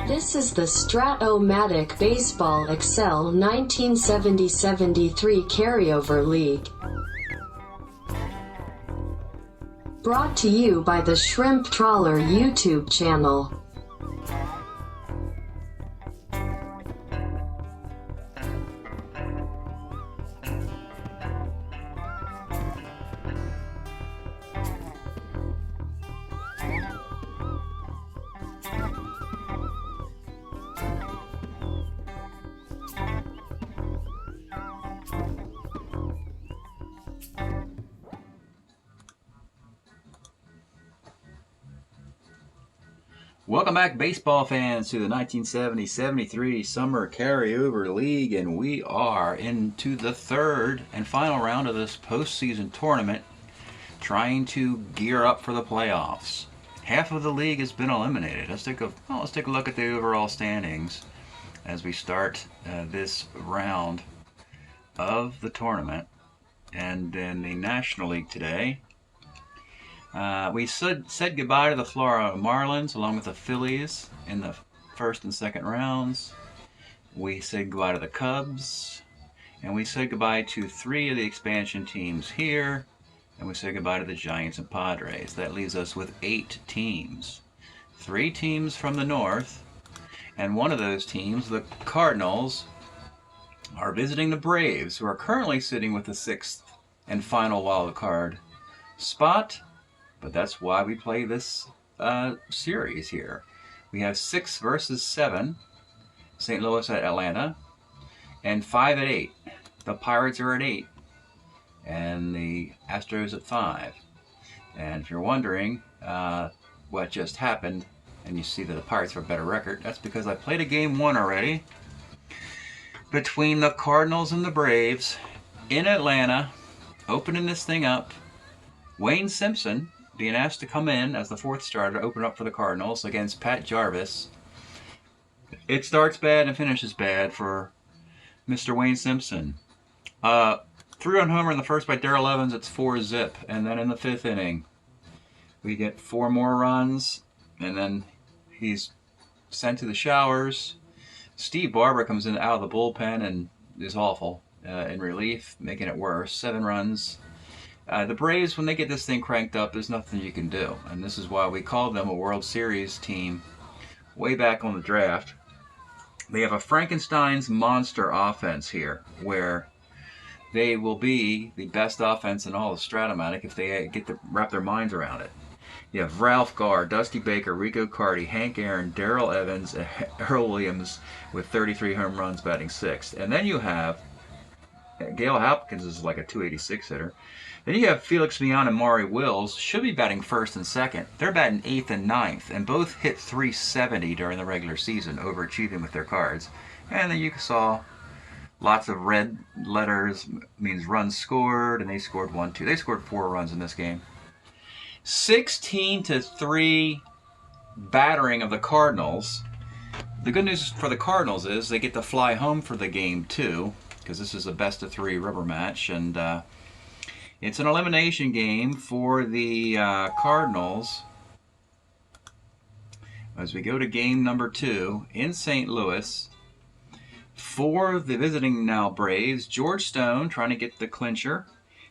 This is the Strat-O-Matic Baseball Excel 1970-73 Carryover League. Brought to you by the Shrimp Trawler YouTube channel. Welcome back, baseball fans, to the 1970-73 Summer Carryover League, and we are into the third and final round of this postseason tournament, trying to gear up for the playoffs. Half of the league has been eliminated. Let's take a look at the overall standings as we start this round of the tournament. And in the National League today, we said goodbye to the Florida Marlins along with the Phillies in the first and second rounds. We said goodbye to the Cubs, and we said goodbye to 3 of the expansion teams here, and we said goodbye to the Giants and Padres. That leaves us with 8 teams. 3 teams from the north, and one of those teams, the Cardinals, are visiting the Braves, who are currently sitting with the 6th and final wild card spot. But that's why we play this series here. We have 6 versus 7, St. Louis at Atlanta, and 5 at 8. The Pirates are at 8, and the Astros at 5. And if you're wondering what just happened, and you see that the Pirates have a better record, that's because I played a game 1 already between the Cardinals and the Braves in Atlanta, opening this thing up. Wayne Simpson being asked to come in as the 4th starter to open up for the Cardinals against Pat Jarvis. It starts bad and finishes bad for Mr. Wayne Simpson. 3-run homer in the first by Darrell Evans. It's 4-zip. And then in the 5th inning, we get 4 more runs, and then he's sent to the showers. Steve Barber comes in out of the bullpen and is awful in relief, making it worse. 7 runs. The Braves, when they get this thing cranked up, there's nothing you can do. And this is why we called them a World Series team way back on the draft. They have a Frankenstein's monster offense here, where they will be the best offense in all of Strat-O-Matic if they get to wrap their minds around it. You have Ralph Garr, Dusty Baker, Rico Carty, Hank Aaron, Darrell Evans, and Earl Williams with 33 home runs batting 6th. And then you have Gale Hopkins is like a 286 hitter. Then you have Felix Millan and Maury Wills, should be batting 1st and 2nd. They're batting 8th and 9th, and both hit 370 during the regular season, overachieving with their cards. And then you saw lots of red letters, means runs scored, and they scored 1-2. They scored 4 runs in this game. 16-3 battering of the Cardinals. The good news for the Cardinals is they get to fly home for the game 2, because this is a best-of-3 rubber match, and it's an elimination game for the Cardinals as we go to game number 2 in St. Louis. For the visiting now Braves, George Stone trying to get the clincher,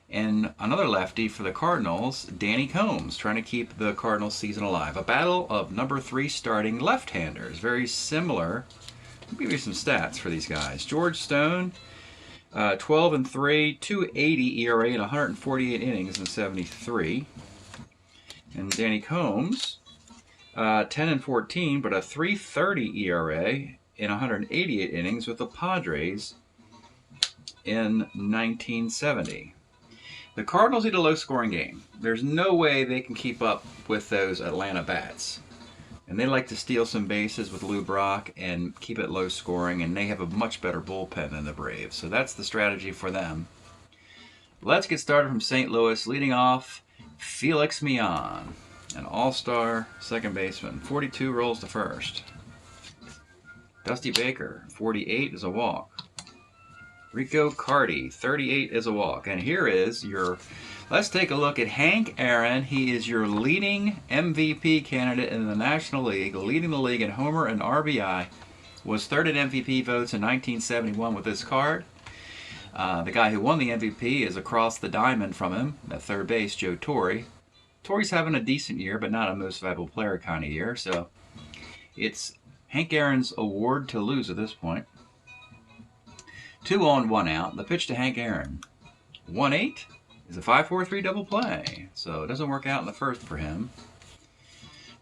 and another lefty for the Cardinals, Danny Combs, trying to keep the Cardinals season alive. A battle of number 3 starting left-handers, very similar. I'll give you some stats for these guys. George Stone, 12-3, 2.80 ERA in 148 innings in 73. And Danny Combs, 10-14, but a 3.30 ERA in 188 innings with the Padres in 1970. The Cardinals need a low-scoring game. There's no way they can keep up with those Atlanta bats. And they like to steal some bases with Lou Brock and keep it low scoring, and they have a much better bullpen than the Braves. So that's the strategy for them. Let's get started from St. Louis. Leading off, Felix Millan, an all-star second baseman. 42 rolls to first. Dusty Baker, 48 is a walk. Rico Carty, 38 is a walk. And here is your Let's take a look at Hank Aaron. He is your leading MVP candidate in the National League, leading the league in homer and RBI. Was third in MVP votes in 1971 with this card. The guy who won the MVP is across the diamond from him at third base, Joe Torre. Torre's having a decent year, but not a most valuable player kind of year. So it's Hank Aaron's award to lose at this point. 2 on, 1 out. The pitch to Hank Aaron. 1-8 is a 5-4-3 double play. So it doesn't work out in the first for him.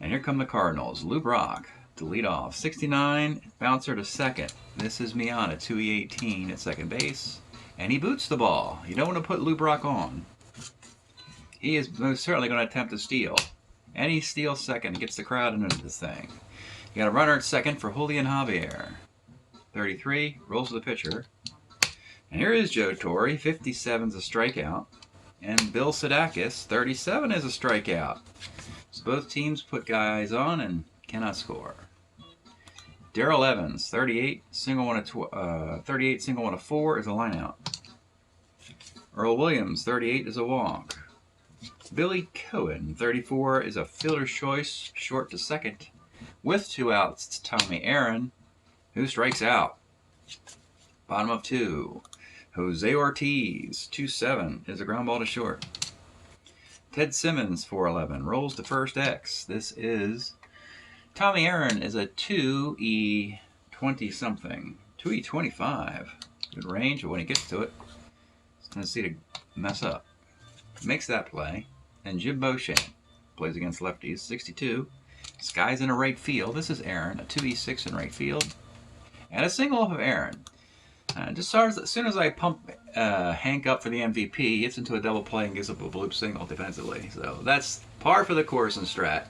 And here come the Cardinals. Lou Brock to lead off. 69, bouncer to second. This is Miana, 2E18 at second base. And he boots the ball. You don't want to put Lou Brock on. He is most certainly going to attempt to steal. And he steals second and gets the crowd into this thing. You got a runner at second for Julian Javier. 33, rolls to the pitcher. And here is Joe Torre, 57 is a strikeout. And Bill Sadakis, 37 is a strikeout. So both teams put guys on and cannot score. Darrell Evans, 38, single one of 4 is a lineout. Earl Williams, 38 is a walk. Billy Cohen, 34 is a fielder's choice, short to second. With 2 outs, it's Tommy Aaron, who strikes out. Bottom of 2. Jose Ortiz, 2-7 is a ground ball to short. Ted Simmons, 4-11, rolls to first X. This is Tommy Aaron is a 2E20-something. 2E25. Good range, but when he gets to it, it's going to see to mess up. Makes that play. And Jim Beauchamp plays against lefties. 62. Skies in a right field. This is Aaron, a 2E6 in right field. And a single off of Aaron. Just as soon as I pump Hank up for the MVP, he gets into a double play and gives up a bloop single defensively. So that's par for the course in Strat.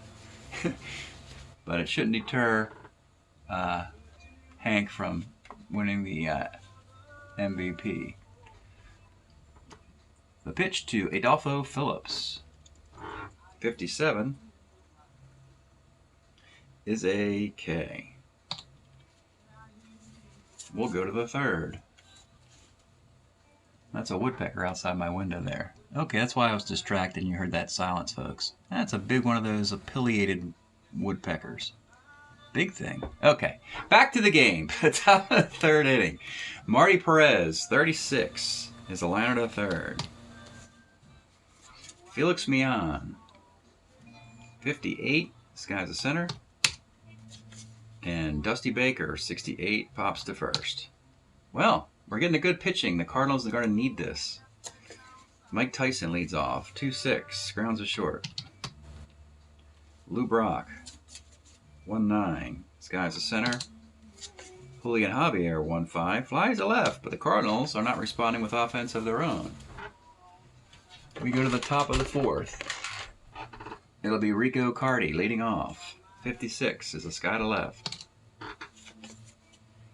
But it shouldn't deter Hank from winning the MVP. The pitch to Adolfo Phillips. 57 is a K. We'll go to the third. That's a woodpecker outside my window there. Okay, that's why I was distracted and you heard that silence, folks. That's a big one of those pileated woodpeckers. Big thing. Okay, back to the game. Top of the third inning. Marty Perez, 36, is a liner to third. Felix Mian, 58, this guy's a center. And Dusty Baker, 68, pops to first. Well, we're getting a good pitching. The Cardinals are going to need this. Mike Tyson leads off, 2-6, grounds a short. Lou Brock, 1-9, this guy's a center. Julian Javier, 1-5, flies to left, but the Cardinals are not responding with offense of their own. We go to the top of the fourth. It'll be Rico Carty leading off. 56 is a sky to left.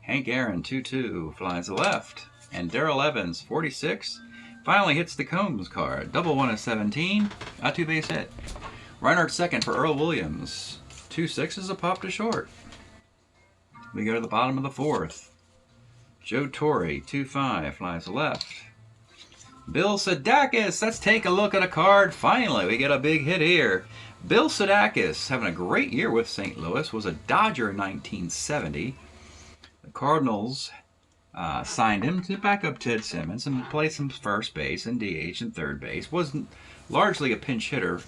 Hank Aaron, 2-2, flies to left. And Darrell Evans, 46, finally hits the Combs card. Double 1 of 17, a 2-base hit. Runner at second for Earl Williams. 2-6 is a pop to short. We go to the bottom of the fourth. Joe Torre, 2-5, flies to left. Bill Sadakis, let's take a look at a card. Finally, we get a big hit here. Bill Sadakis, having a great year with St. Louis, was a Dodger in 1970. The Cardinals signed him to back up Ted Simmons and play some first base and DH and third base. Wasn't largely a pinch hitter,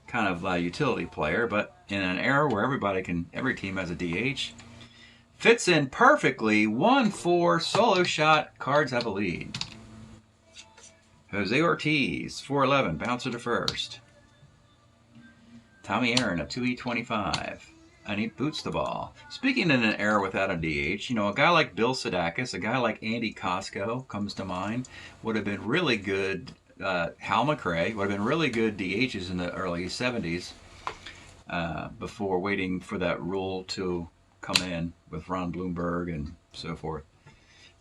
kind of a utility player, but in an era where every team has a DH, fits in perfectly. 1-4 solo shot. Cards have a lead. Jose Ortiz, 4-11, bouncer to first. Tommy Aaron, a 2E25, and he boots the ball. Speaking in an era without a DH, a guy like Bill Sadakis, a guy like Andy Costco comes to mind, would have been really good. Hal McRae would have been really good DHs in the early 70s before waiting for that rule to come in with Ron Bloomberg and so forth.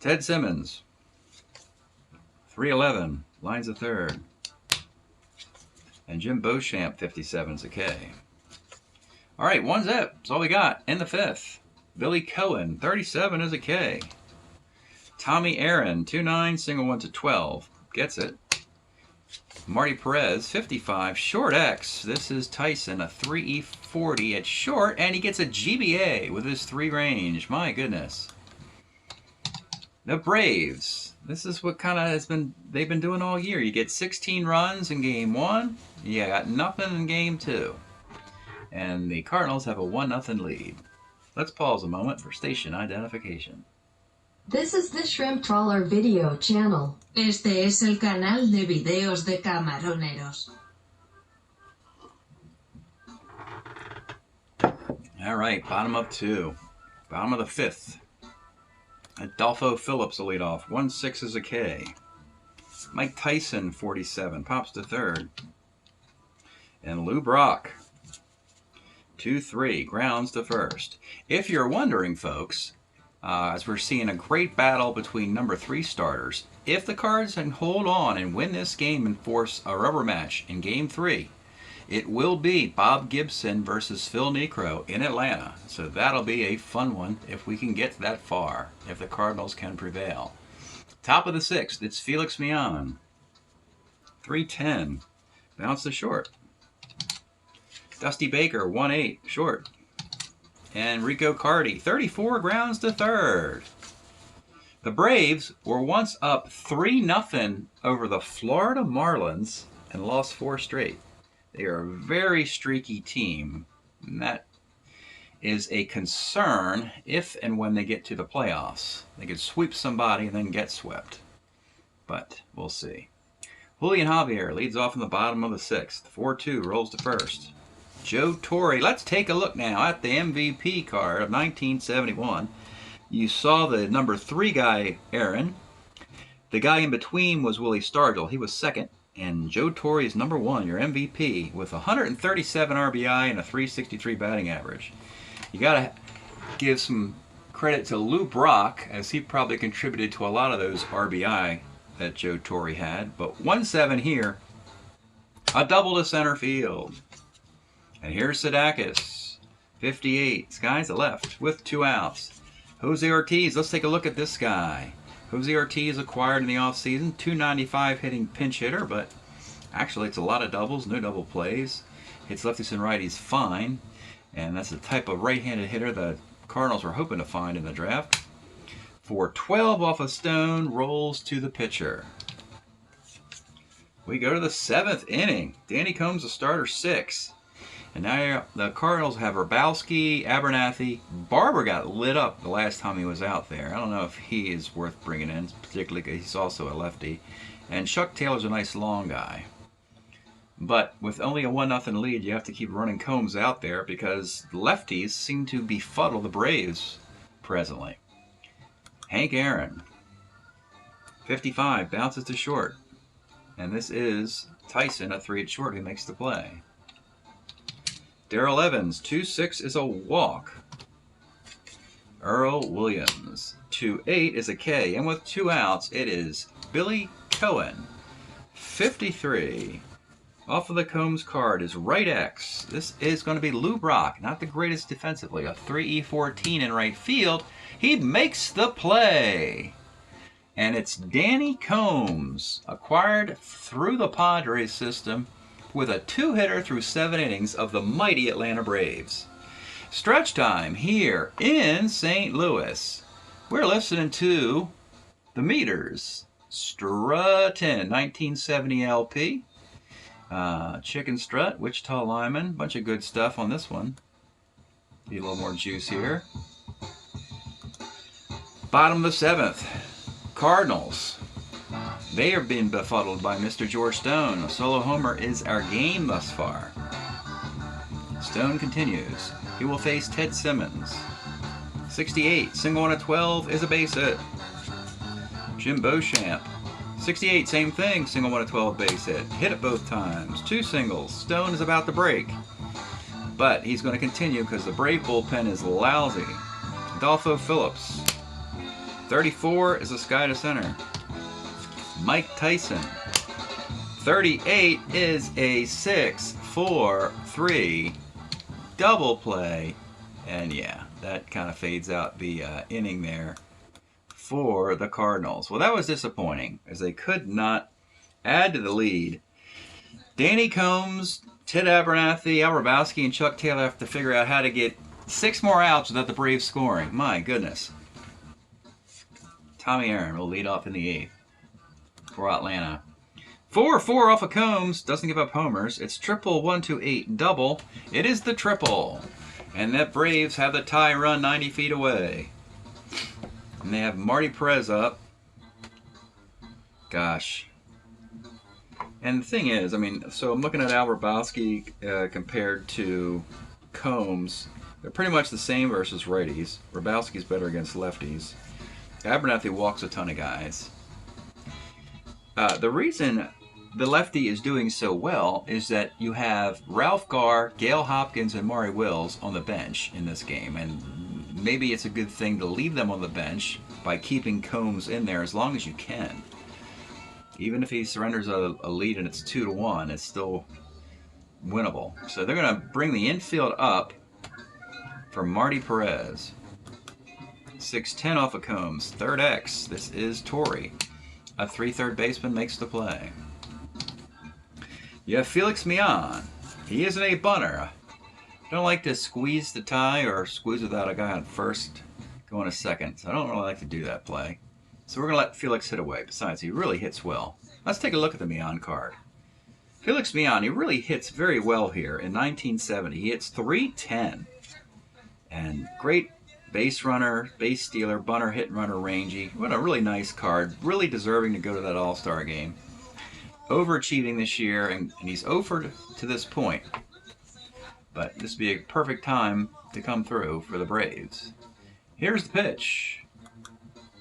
Ted Simmons, 3-11, lines a third. And Jim Beauchamp, 57 is a K. All right, 1-zip. That's all we got in the fifth. Billy Cohen, 37 is a K. Tommy Aaron, 2-9, single 1 to 12. Gets it. Marty Perez, 55, short X. This is Tyson, a 3E40 at short, and he gets a GBA with his 3 range. My goodness. The Braves. This is what kind of they've been doing all year. You get 16 runs in game 1. You got nothing in game 2. And the Cardinals have a 1-0 lead. Let's pause a moment for station identification. This is the Shrimp Trawler video channel. Este es el canal de videos de camaroneros. All right, bottom of 2. Bottom of the 5th. Adolfo Phillips will lead off. 1-6 is a K. Mike Tyson, 47, pops to 3rd. And Lou Brock, 2-3, grounds to 1st. If you're wondering, folks, as we're seeing a great battle between number 3 starters, if the Cards can hold on and win this game and force a rubber match in Game 3, it will be Bob Gibson versus Phil Niekro in Atlanta. So that'll be a fun one if we can get that far, if the Cardinals can prevail. Top of the 6th, it's Felix Millan, 3-10, bounce to short. Dusty Baker, 1-8, short. And Rico Cardi, 34, grounds to 3rd. The Braves were once up 3-0 over the Florida Marlins and lost 4 straight. They are a very streaky team, and that is a concern if and when they get to the playoffs. They could sweep somebody and then get swept, but we'll see. Julian Javier leads off in the bottom of the 6th. 4-2, rolls to 1st. Joe Torre. Let's take a look now at the MVP card of 1971. You saw the number 3 guy, Aaron. The guy in between was Willie Stargell. He was 2nd. And Joe Torre is number 1, your MVP, with 137 RBI and a 363 batting average. You got to give some credit to Lou Brock, as he probably contributed to a lot of those RBI that Joe Torre had. But 1-7 here, a double to center field. And here's Sadakis, 58, skies to left with 2 outs. Jose Ortiz, let's take a look at this guy. Jose Ortiz acquired in the offseason, .295 hitting pinch hitter, but actually it's a lot of doubles, no double plays. Hits lefties and righties fine, and that's the type of right-handed hitter the Cardinals were hoping to find in the draft. For 12 off a stone, rolls to the pitcher. We go to the 7th inning. Danny Combs, the starter, 6. And now the Cardinals have Hrabowski, Abernathy. Barber got lit up the last time he was out there. I don't know if he is worth bringing in, particularly because he's also a lefty. And Chuck Taylor's a nice long guy. But with only a 1-0 lead, you have to keep running Combs out there because lefties seem to befuddle the Braves presently. Hank Aaron, 55, bounces to short. And this is Tyson, a 3 at short, who makes the play. Darrell Evans, 2-6 is a walk. Earl Williams, 2-8 is a K. And with 2 outs, it is Billy Cohen, 53. Off of the Combs card is right X. This is going to be Lou Brock, not the greatest defensively. A 3E14 in right field. He makes the play. And it's Danny Combs, acquired through the Padres system, with a 2-hitter through 7 innings of the mighty Atlanta Braves. Stretch time here in St. Louis. We're listening to the Meters. Strut-In, 1970 LP. Chicken Strut, Wichita Lineman. Bunch of good stuff on this one. Need a little more juice here. Bottom of the 7th. Cardinals. They are being befuddled by Mr. George Stone. A solo homer is our game thus far. Stone continues. He will face Ted Simmons. 68, single on a 12 is a base hit. Jim Beauchamp. 68, same thing, single on a 12 base hit. Hit it both times. 2 singles. Stone is about to break. But he's going to continue because the Brave bullpen is lousy. Adolfo Phillips. 34 is a sky to center. Mike Tyson, 38 is a 6-4-3 double play. And yeah, that kind of fades out the inning there for the Cardinals. Well, that was disappointing as they could not add to the lead. Danny Combs, Ted Abernathy, Al Hrabowski, and Chuck Taylor have to figure out how to get 6 more outs without the Braves scoring. My goodness. Tommy Aaron will lead off in the 8th for Atlanta. 4-4 off of Combs. Doesn't give up homers. It's triple 1-2-8 double. It is the triple. And that Braves have the tie run 90 feet away. And they have Marty Perez up. Gosh. And the thing is, I mean, so I'm looking at Al Hrabowski compared to Combs. They're pretty much the same versus righties. Hrabowski's better against lefties. Abernathy walks a ton of guys. The reason the lefty is doing so well is that you have Ralph Garr, Gale Hopkins, and Maury Wills on the bench in this game. And maybe it's a good thing to leave them on the bench by keeping Combs in there as long as you can. Even if he surrenders a lead and it's 2-1, it's still winnable. So they're going to bring the infield up for Marty Perez. 6-10 off of Combs. Third X. This is Torrey. A 3 third baseman makes the play. You have Felix Millan. He isn't a bunter. I don't like to squeeze the tie or squeeze without a guy on first going to second. So I don't really like to do that play. So we're going to let Felix hit away. Besides, he really hits well. Let's take a look at the Millan card. Felix Millan, he really hits very well here in 1970. He hits .310. And great base runner, base stealer, bunter, hit and runner, rangy. What a really nice card. Really deserving to go to that All-Star game. Overachieving this year, and he's over to this point. But this would be a perfect time to come through for the Braves. Here's the pitch.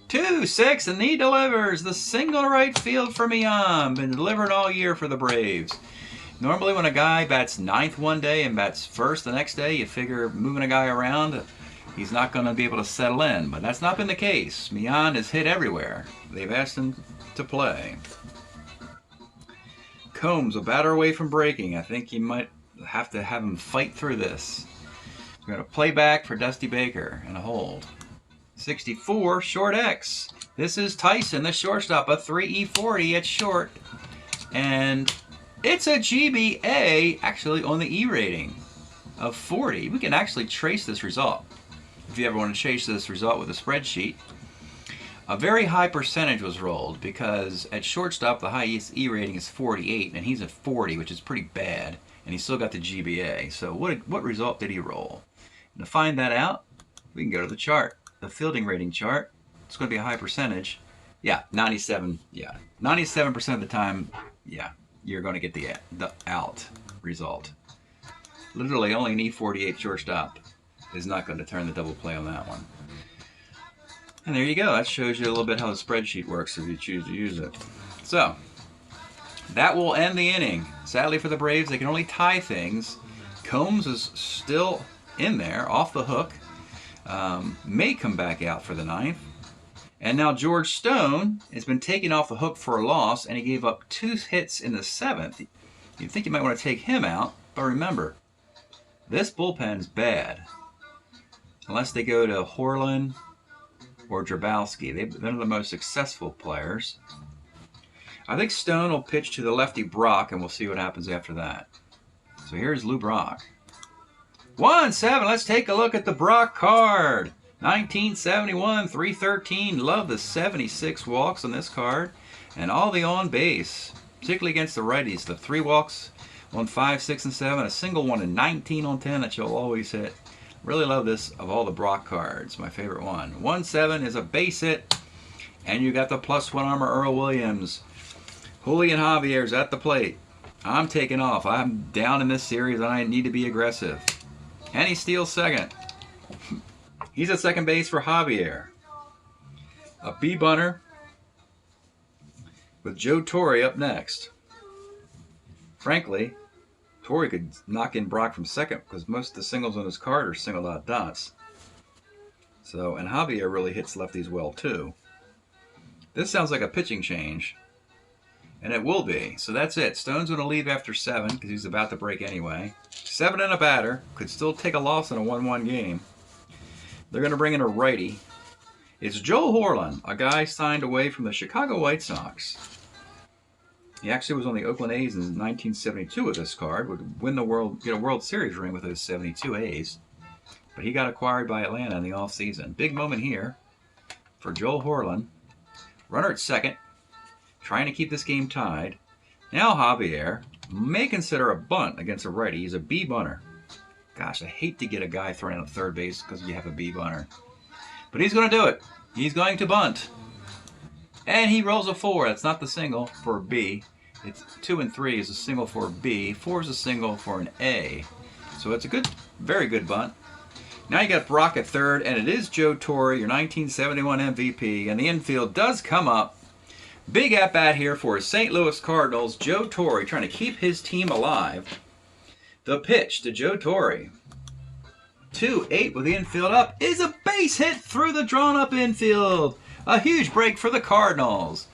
2-6, and he delivers the single to right field for Millan. Been delivering all year for the Braves. Normally when a guy bats 9th one day and bats 1st the next day, you figure moving a guy around, he's not going to be able to settle in. But that's not been the case. Millan is hit everywhere. They've asked him to play. Combs, a batter away from breaking. I think you might have to have him fight through this. We're going to play back for Dusty Baker and a hold. 64, short X. This is Tyson, the shortstop, a 3E40 at short. And it's a GBA, actually, on the E rating of 40. We can actually trace this result. If you ever want to chase this result with a spreadsheet. A very high percentage was rolled because at shortstop the highest E rating is 48 and he's at 40, which is pretty bad, and he's still got the GBA. So what result did he roll? And to find that out, we can go to the chart, the fielding rating chart. It's going to be a high percentage. Yeah, 97. Yeah, 97% of the time. Yeah, you're going to get the out result. Literally, only an E48 shortstop is not going to turn the double play on that one. And there you go. That shows you a little bit how the spreadsheet works if you choose to use it. So, that will end the inning. Sadly for the Braves, they can only tie things. Combs is still in there, off the hook. May come back out for the 9th. And now George Stone has been taken off the hook for a loss, and he gave up 2 hits in the 7th. You'd think you might want to take him out, but remember, this bullpen's bad. Unless they go to Horlin or Drabowski. They're the most successful players. I think Stone will pitch to the lefty Brock, and we'll see what happens after that. So here's Lou Brock. 1-7. Let's take a look at the Brock card. 1971, 313. Love the 76 walks on this card. And all the on base, particularly against the righties. The 3 walks on 5, 6, and 7. A single one and 19 on 10 that you'll always hit. Really love this of all the Brock cards. My favorite one. 1-7 is a base hit. And you got the +1 armor Earl Williams. Julian Javier's at the plate. I'm taking off. I'm down in this series and I need to be aggressive. And he steals second. He's at second base for Javier. A B bunter with Joe Torre up next. Frankly, Torrey could knock in Brock from second because most of the singles on his card are singled out dots. So, and Javier really hits lefties well too. This sounds like a pitching change. And it will be. So that's it. Stone's going to leave after 7 because he's about to break anyway. 7 and a batter. Could still take a loss in a 1-1 game. They're going to bring in a righty. It's Joe Horlin, a guy signed away from the Chicago White Sox. He actually was on the Oakland A's in 1972 with this card. Would win the get a World Series ring with those 72 A's. But he got acquired by Atlanta in the offseason. Big moment here for Joel Horlin. Runner at second, trying to keep this game tied. Now Javier may consider a bunt against a righty. He's a B bunter. Gosh, I hate to get a guy thrown out at third base because you have a B bunter. But he's going to do it. He's going to bunt. And he rolls a 4. That's not the single for a B. It's 2 and 3 is a single for a B. 4 is a single for an A. So it's a good, very good bunt. Now you got Brock at third, and it is Joe Torre, your 1971 MVP. And the infield does come up. Big at-bat here for St. Louis Cardinals. Joe Torre trying to keep his team alive. The pitch to Joe Torre. 2-8 with the infield up is a base hit through the drawn-up infield. A huge break for the Cardinals.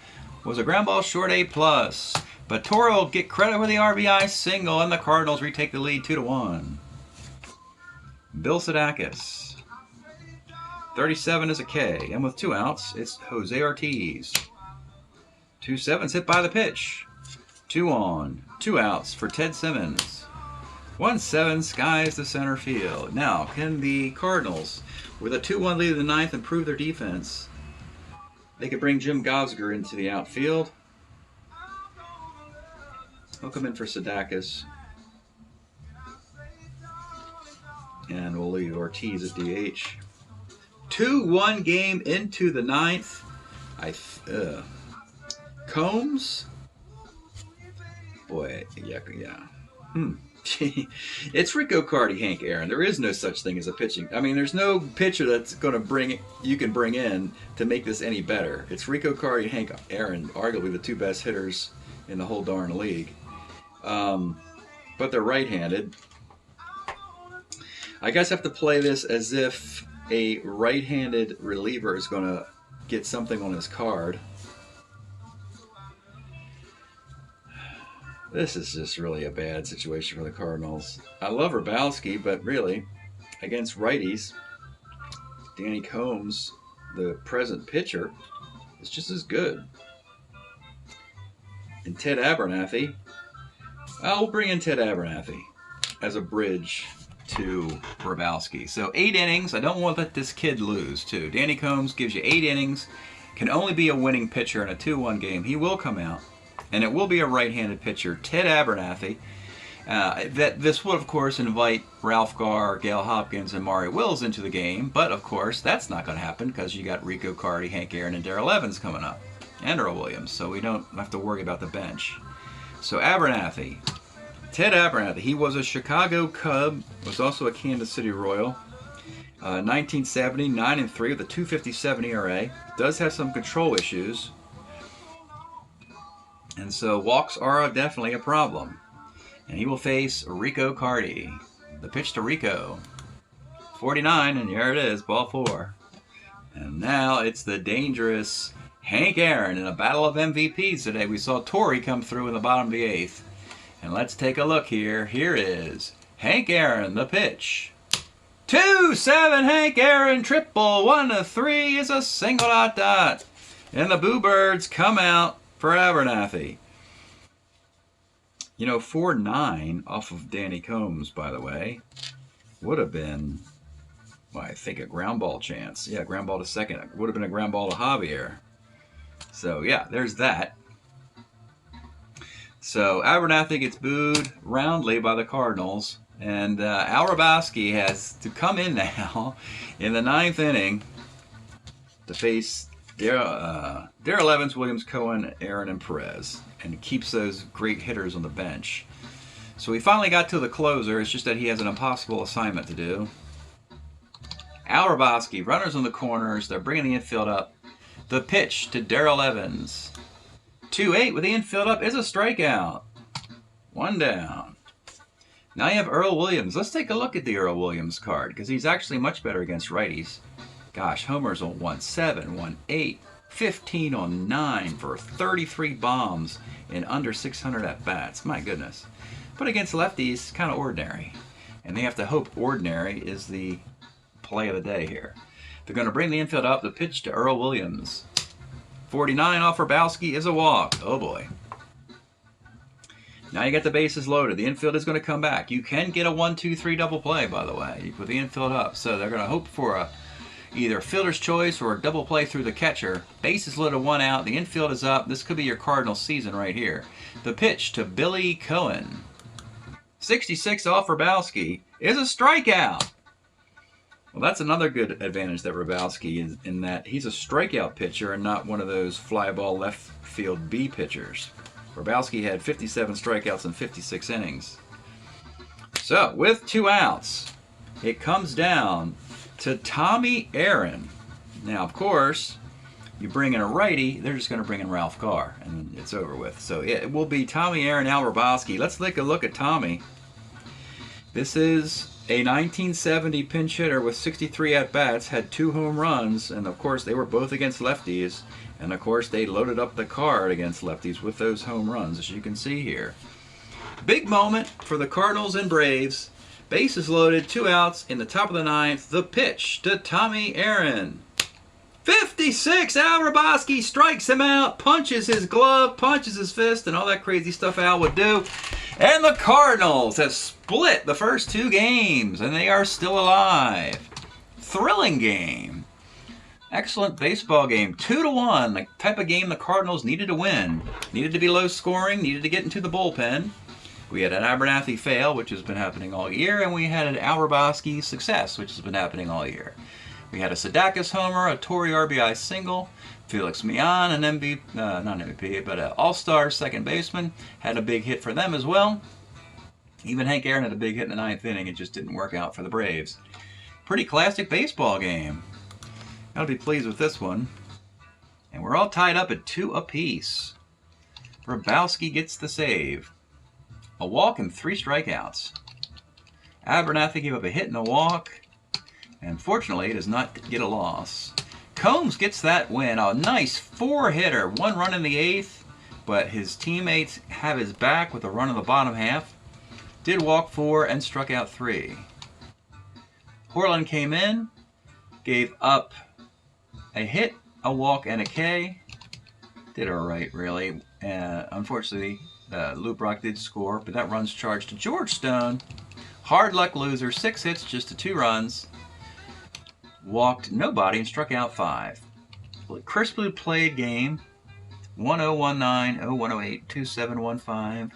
Was a ground ball short A+. But Torre will get credit for the RBI single, and the Cardinals retake the lead 2-1. Bill Sadakis. 37 is a K, and with 2 outs, it's Jose Ortiz. 2-7's hit by the pitch. 2 on, 2 outs for Ted Simmons. 1-7 skies the center field. Now, can the Cardinals, with a 2-1 lead in the ninth, improve their defense? They could bring Jim Gosger into the outfield. He'll come in for Sadakis. And we'll leave Ortiz at DH. 2-1 game into the ninth. Combs? Boy, yeah. It's Rico Carty, Hank Aaron. There is no such thing as a pitching. I mean, there's no pitcher that's going to you can bring in to make this any better. It's Rico Carty and Hank Aaron, arguably the 2 best hitters in the whole darn league. But they're right-handed. I guess I have to play this as if a right-handed reliever is going to get something on his card. This is just really a bad situation for the Cardinals. I love Hrabowski, but really, against righties, Danny Combs, the present pitcher, is just as good. And Ted Abernathy, I'll bring in Ted Abernathy as a bridge to Hrabowski. So 8 innings. I don't want to let this kid lose, too. Danny Combs gives you 8 innings. Can only be a winning pitcher in a 2-1 game. He will come out. And it will be a right-handed pitcher, Ted Abernathy. This would, of course, invite Ralph Garr, Gale Hopkins, and Maury Wills into the game. But, of course, that's not going to happen because you got Rico Carty, Hank Aaron, and Darrell Evans coming up. And Earl Williams. So we don't have to worry about the bench. So Abernathy. Ted Abernathy. He was a Chicago Cub. Was also a Kansas City Royal. 1970, 9-3 with a 2.57 ERA. Does have some control issues. And so walks are definitely a problem. And he will face Rico Carty. The pitch to Rico. 49, and here it is, ball 4. And now it's the dangerous Hank Aaron in a battle of MVPs today. We saw Torrey come through in the bottom of the 8th. And let's take a look here. Here is Hank Aaron, the pitch. 2-7, Hank Aaron, triple. 1-3 is a single dot. And the Boo Birds come out for Abernathy. You know, 4-9 off of Danny Combs, by the way, would have been, well, I think, a ground ball chance. Yeah, ground ball to second. It would have been a ground ball to Javier. So, yeah, there's that. So, Abernathy gets booed roundly by the Cardinals. And Al Hrabowski has to come in now in the 9th inning to face Darrell Evans, Williams, Cohen, Aaron, and Perez, and keeps those great hitters on the bench. So we finally got to the closer. It's just that he has an impossible assignment to do. Al Hrabowski, runners on the corners. They're bringing the infield up. The pitch to Darrell Evans. 2-8 with the infield up is a strikeout. 1 down. Now you have Earl Williams. Let's take a look at the Earl Williams card, because he's actually much better against righties. Gosh, homers on 1-7, 1-8, 15 on 9 for 33 bombs in under 600 at-bats. My goodness. But against lefties, kind of ordinary. And they have to hope ordinary is the play of the day here. They're going to bring the infield up. The pitch to Earl Williams. 49 off Hrabowski is a walk. Oh boy. Now you got the bases loaded. The infield is going to come back. You can get a 1-2-3 double play, by the way. You put the infield up. So they're going to hope for either fielder's choice or a double play through the catcher. Bases loaded, 1 out. The infield is up. This could be your Cardinals season right here. The pitch to Billy Cohen. 66 off Hrabowski is a strikeout. Well, that's another good advantage that Hrabowski is in that he's a strikeout pitcher and not one of those fly ball left field B pitchers. Hrabowski had 57 strikeouts in 56 innings. So, with 2 outs, it comes down to Tommy Aaron. Now, of course, you bring in a righty, they're just going to bring in Ralph Carr, and it's over with. So, it will be Tommy Aaron, Al Hrabowski. Let's take a look at Tommy. This is a 1970 pinch hitter with 63 at-bats, had 2 home runs, and of course, they were both against lefties. And of course, they loaded up the card against lefties with those home runs, as you can see here. Big moment for the Cardinals and Braves. Bases loaded, 2 outs in the top of the 9th. The pitch to Tommy Aaron. 56! Al Hrabowski strikes him out, punches his glove, punches his fist, and all that crazy stuff Al would do. And the Cardinals have split the first 2 games, and they are still alive. Thrilling game. Excellent baseball game. 2-1, the type of game the Cardinals needed to win. Needed to be low scoring, needed to get into the bullpen. We had an Abernathy fail, which has been happening all year, and we had an Al Hrabowski success, which has been happening all year. We had a Sadakis homer, a Torrey RBI single, Felix Millan, an not MVP, but an all-star second baseman, had a big hit for them as well. Even Hank Aaron had a big hit in the 9th inning. It just didn't work out for the Braves. Pretty classic baseball game. I'll be pleased with this one. And we're all tied up at 2 apiece. Hrabowski gets the save. A walk and 3 strikeouts. Abernathy gave up a hit and a walk. And fortunately, does not get a loss. Combs gets that win. A nice 4-hitter. 1 run in the 8th. But his teammates have his back with a run in the bottom half. Did walk 4 and struck out 3. Horland came in. Gave up a hit, a walk, and a K. Did all right, really. Unfortunately, Lou Brock did score, but that run's charged to George Stone. Hard luck loser, 6 hits, just to 2 runs. Walked nobody and struck out 5. Crisply played game. 1019, 0108, 2715,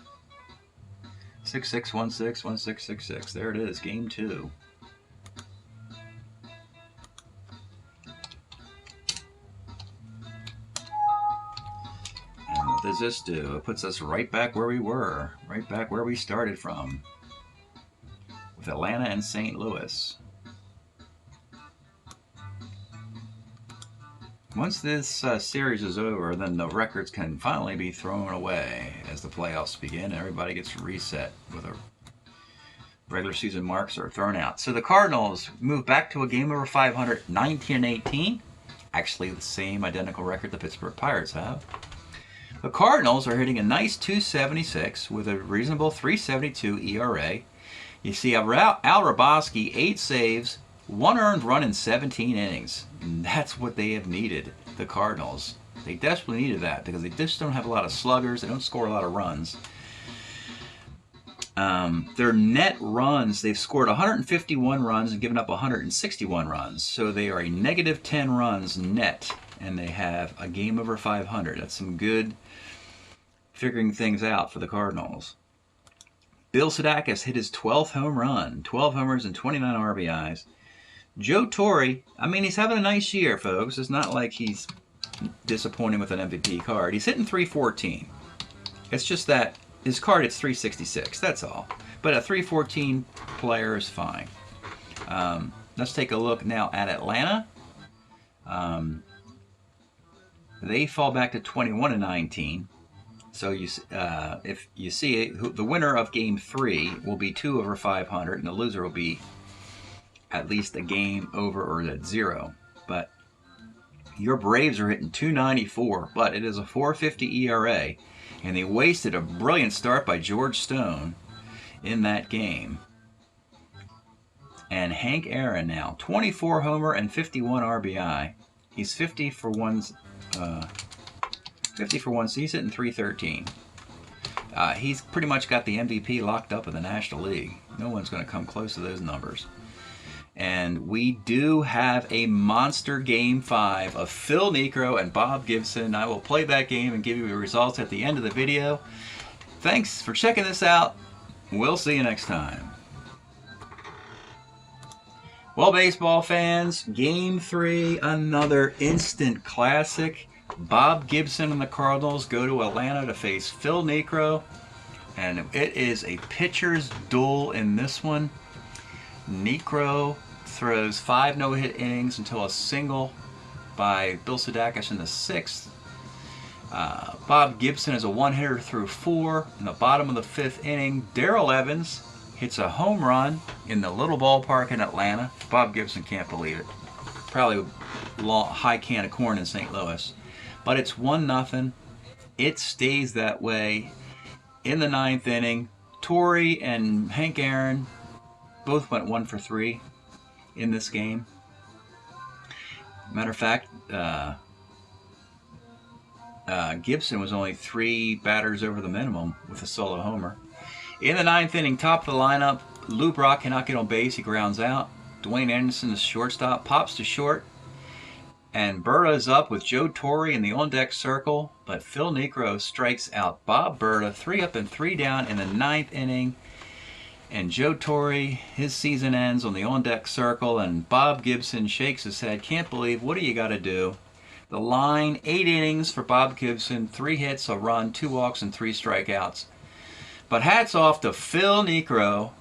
6616, 1666. There it is, game 2. What does this do? It puts us right back where we were, right back where we started from, with Atlanta and St. Louis. Once this series is over, then the records can finally be thrown away as the playoffs begin. Everybody gets reset with a regular season marks are thrown out. So the Cardinals move back to a game over 500, 19-18. Actually, the same identical record the Pittsburgh Pirates have. The Cardinals are hitting a nice 276 with a reasonable 372 ERA. You see Al Hrabowski, 8 saves, 1 earned run in 17 innings. And that's what they have needed, the Cardinals. They desperately needed that because they just don't have a lot of sluggers. They don't score a lot of runs. Their net runs, they've scored 151 runs and given up 161 runs. So they are a negative 10 runs net, and they have a game over 500. That's some good figuring things out for the Cardinals. Bill Sadakis hit his 12th home run, 12 homers and 29 RBIs. Joe Torre, I mean, he's having a nice year, folks. It's not like he's disappointing with an MVP card. He's hitting 314. It's just that his card hits 366, that's all. But a 314 player is fine. Let's take a look now at Atlanta. They fall back to 21-19. So if you see it, the winner of Game 3 will be 2 over 500, and the loser will be at least a game over or at 0. But your Braves are hitting 294, but it is a 4.50 ERA, and they wasted a brilliant start by George Stone in that game. And Hank Aaron now, 24 homer and 51 RBI. He's 50 for 1. So he's hitting 313. He's pretty much got the MVP locked up in the National League. No one's going to come close to those numbers. And we do have a monster Game 5 of Phil Niekro and Bob Gibson. I will play that game and give you the results at the end of the video. Thanks for checking this out. We'll see you next time. Well, baseball fans, Game 3, another instant classic. Bob Gibson and the Cardinals go to Atlanta to face Phil Niekro. And it is a pitcher's duel in this one. Niekro throws 5 no-hit innings until a single by Bill Sadakis in the 6th. Bob Gibson is a one-hitter through 4. In the bottom of the 5th inning, Darrell Evans hits a home run in the little ballpark in Atlanta. Bob Gibson can't believe it. Probably a high can of corn in St. Louis. But it's 1-0. It stays that way. In the 9th inning, Torrey and Hank Aaron both went 1 for 3 in this game. Matter of fact, Gibson was only 3 batters over the minimum with a solo homer. In the 9th inning, top of the lineup, Lou Brock cannot get on base. He grounds out. Dwayne Anderson, the shortstop, pops to short. And Berta is up with Joe Torre in the on-deck circle. But Phil Niekro strikes out Bob Berta, 3 up and 3 down in the 9th inning. And Joe Torre, his season ends on the on-deck circle. And Bob Gibson shakes his head. Can't believe, what do you got to do? The line, 8 innings for Bob Gibson, 3 hits, a run, 2 walks, and 3 strikeouts. But hats off to Phil Niekro,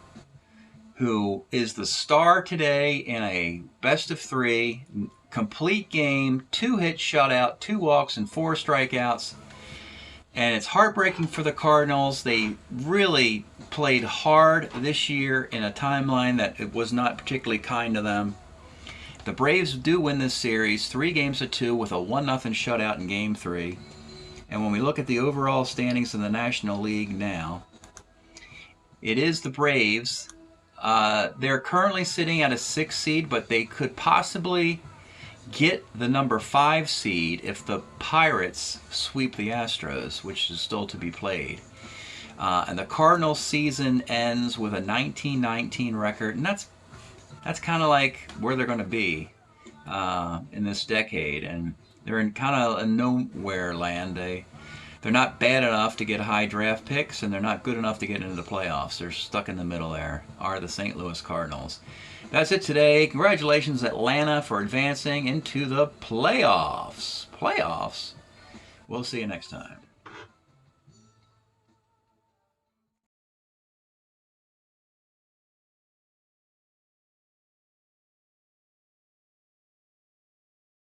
who is the star today in a best-of-3, complete game, 2-hit shutout, 2 walks, and 4 strikeouts. And it's heartbreaking for the Cardinals. They really played hard this year in a timeline that it was not particularly kind to them. The Braves do win this series 3-2 with a 1-0 shutout in Game 3. And when we look at the overall standings in the National League now, it is the Braves. They're currently sitting at a 6th seed, but they could possibly get the number 5 seed if the Pirates sweep the Astros, which is still to be played. And the Cardinals season ends with a 19-19 record, and that's kind of like where they're going to be in this decade. And they're in kind of a nowhere land. They're not bad enough to get high draft picks, and they're not good enough to get into the playoffs. They're stuck in the middle there, are the St. Louis Cardinals. That's it today. Congratulations, Atlanta, for advancing into the playoffs. Playoffs? We'll see you next time.